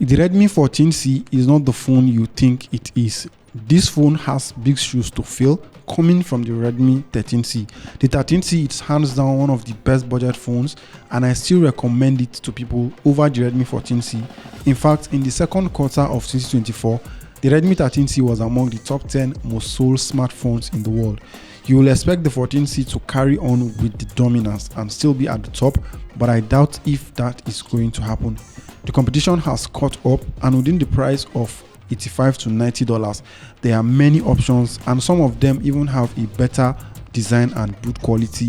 The Redmi 14C is not the phone you think it is. This phone has big shoes to fill coming from the Redmi 13C. The 13C is hands down one of the best budget phones, and I still recommend it to people over the Redmi 14C. In fact, in the second quarter of 2024, the Redmi 13C was among the top 10 most sold smartphones in the world. You will expect the 14C to carry on with the dominance and still be at the top, but I doubt if that is going to happen. The competition has caught up, and within the price of $85 to $90, there are many options, and some of them even have a better design and build quality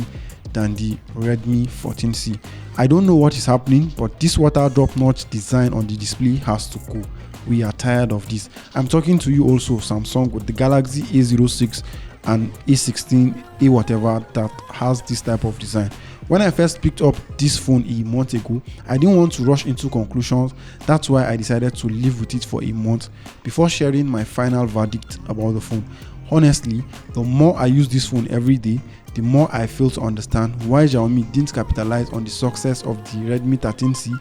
than the Redmi 14C. I don't know what is happening, but this water drop notch design on the display has to go. We are tired of this. I'm talking to you also, Samsung, with the Galaxy A06 and A16, A whatever, that has this type of design. When I first picked up this phone a month ago, I didn't want to rush into conclusions. That's why I decided to live with it for a month before sharing my final verdict about the phone. Honestly, the more I use this phone every day, the more I fail to understand why Xiaomi didn't capitalize on the success of the Redmi 13C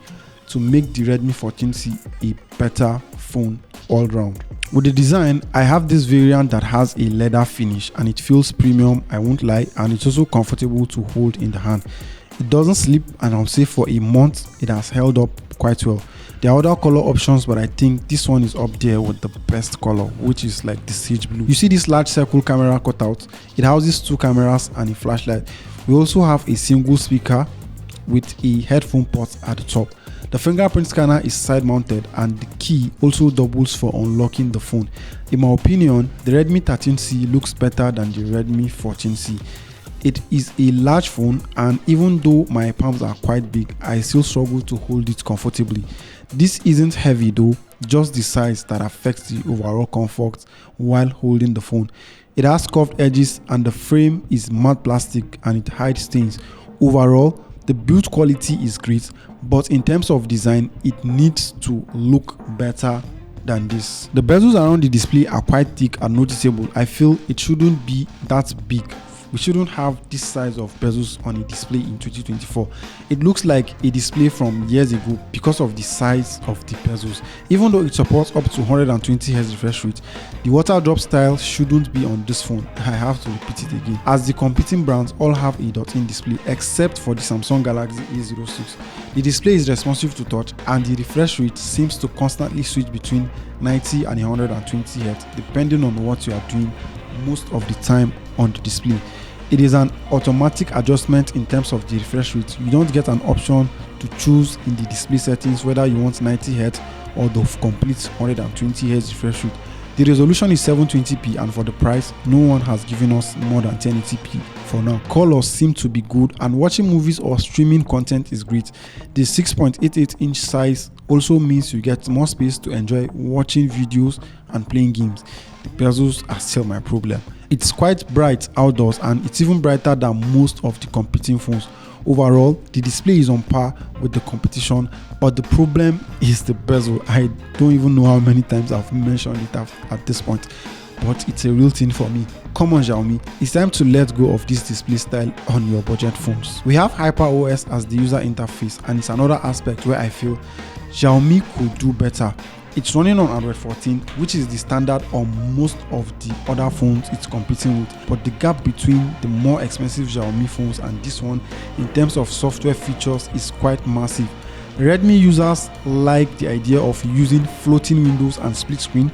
to make the Redmi 14C a better phone all round. With the design, I have this variant that has a leather finish and it feels premium, I won't lie, and it's also comfortable to hold in the hand. It doesn't slip, and I'll say for a month it has held up quite well. There are other color options, but I think this one is up there with the best color, which is like the sage blue. You see this large circle camera cutout? It houses 2 cameras and a flashlight. We also have a single speaker with a headphone port at the top. The fingerprint scanner is side mounted, and the key also doubles for unlocking the phone. In my opinion, the Redmi 13C looks better than the Redmi 14C. It is a large phone, and even though my palms are quite big, I still struggle to hold it comfortably. This isn't heavy though, just the size that affects the overall comfort while holding the phone. It has curved edges, and the frame is matte plastic and it hides stains. Overall, the build quality is great, but in terms of design, it needs to look better than this. The bezels around the display are quite thick and noticeable. I feel it shouldn't be that big. We shouldn't have this size of bezels on a display in 2024. It looks like a display from years ago because of the size of the bezels. Even though it supports up to 120Hz refresh rate, the water drop style shouldn't be on this phone. I have to repeat it again, as the competing brands all have a dot-in display except for the Samsung Galaxy A06. The display is responsive to touch, and the refresh rate seems to constantly switch between 90 and 120Hz depending on what you are doing most of the time on the display. It is an automatic adjustment in terms of the refresh rate. You don't get an option to choose in the display settings whether you want 90Hz or the complete 120Hz refresh rate. The resolution is 720p, and for the price, no one has given us more than 1080p for now. Colors seem to be good, and watching movies or streaming content is great. The 6.88-inch size also means you get more space to enjoy watching videos and playing games. The bezels are still my problem. It's quite bright outdoors, and it's even brighter than most of the competing phones. Overall, the display is on par with the competition, but the problem is the bezel. I don't even know how many times I've mentioned it at this point, but it's a real thing for me. Come on Xiaomi, it's time to let go of this display style on your budget phones. We have HyperOS as the user interface, and it's another aspect where I feel Xiaomi could do better. It's running on Android 14, which is the standard on most of the other phones it's competing with, but the gap between the more expensive Xiaomi phones and this one in terms of software features is quite massive. Redmi users like the idea of using floating windows and split screen,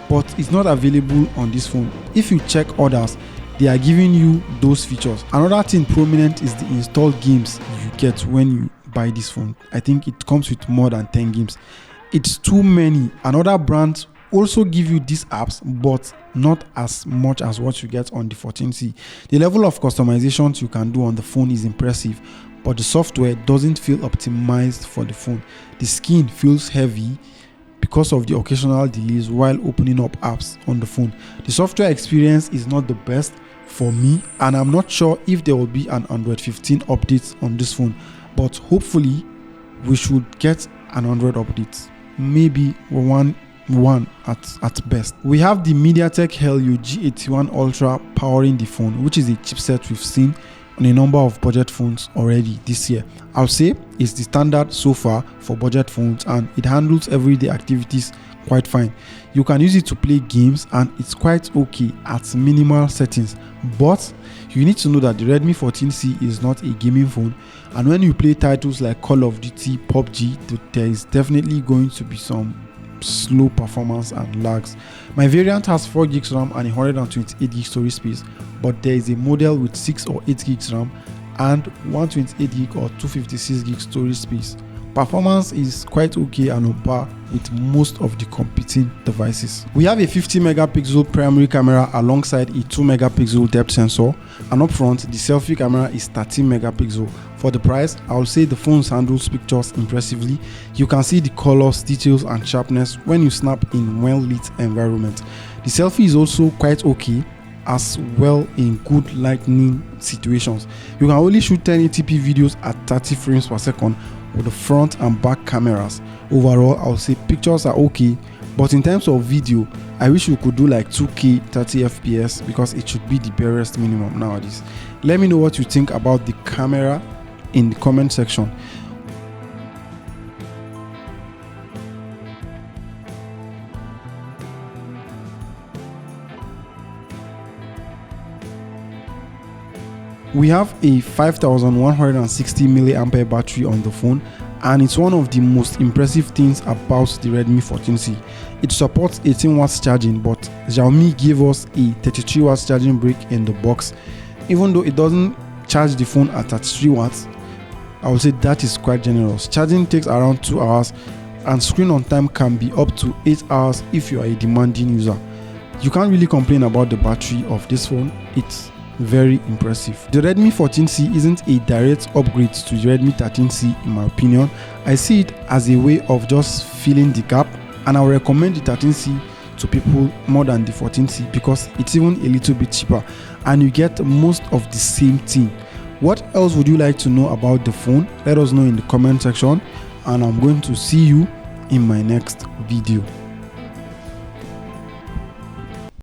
but it's not available on this phone. If you check others, they are giving you those features. Another thing prominent is the installed games you get when you buy this phone. I think it comes with more than 10 games. It's too many. Another brands also give you these apps, but not as much as what you get on the 14C. The level of customizations you can do on the phone is impressive, but the software doesn't feel optimized for the phone. The skin feels heavy because of the occasional delays while opening up apps on the phone. The software experience is not the best for me, and I'm not sure if there will be an Android 15 update on this phone, but hopefully we should get an Android update. Maybe one at best. We have the MediaTek Helio G81 Ultra powering the phone, which is a chipset we've seen on a number of budget phones already this year. I'll say it's the standard so far for budget phones, and it handles everyday activities quite fine. You can use it to play games, and it's quite okay at minimal settings. But you need to know that the Redmi 14C is not a gaming phone, and when you play titles like Call of Duty, PUBG, there is definitely going to be some slow performance and lags. My variant has 4 gigs RAM and 128 gig storage space, but there is a model with 6 or 8 gigs RAM and 128 gig or 256 gig storage space. Performance is quite okay and on par with most of the competing devices. We have a 50 megapixel primary camera alongside a 2 megapixel depth sensor, and up front the selfie camera is 13 megapixel. For the price, I will say the phone handles pictures impressively. You can see the colors, details and sharpness when you snap in well-lit environment. The selfie is also quite okay as well in good lighting situations. You can only shoot 1080p videos at 30 frames per second with the front and back cameras. Overall, I'll say pictures are okay, but in terms of video, I wish we could do like 2K 30 FPS because it should be the barest minimum nowadays. Let me know what you think about the camera in the comment section. We have a 5160 mAh battery on the phone, and it's one of the most impressive things about the Redmi 14C. It supports 18 watts charging, but Xiaomi gave us a 33 watts charging brick in the box. Even though it doesn't charge the phone at 33 watts, I would say that is quite generous. Charging takes around 2 hours, and screen on time can be up to 8 hours if you are a demanding user. You can't really complain about the battery of this phone. It's very impressive. The Redmi 14C isn't a direct upgrade to the Redmi 13C in my opinion. I see it as a way of just filling the gap, and I will recommend the 13C to people more than the 14C because it's even a little bit cheaper and you get most of the same thing. What else would you like to know about the phone? Let us know in the comment section, and I'm going to see you in my next video.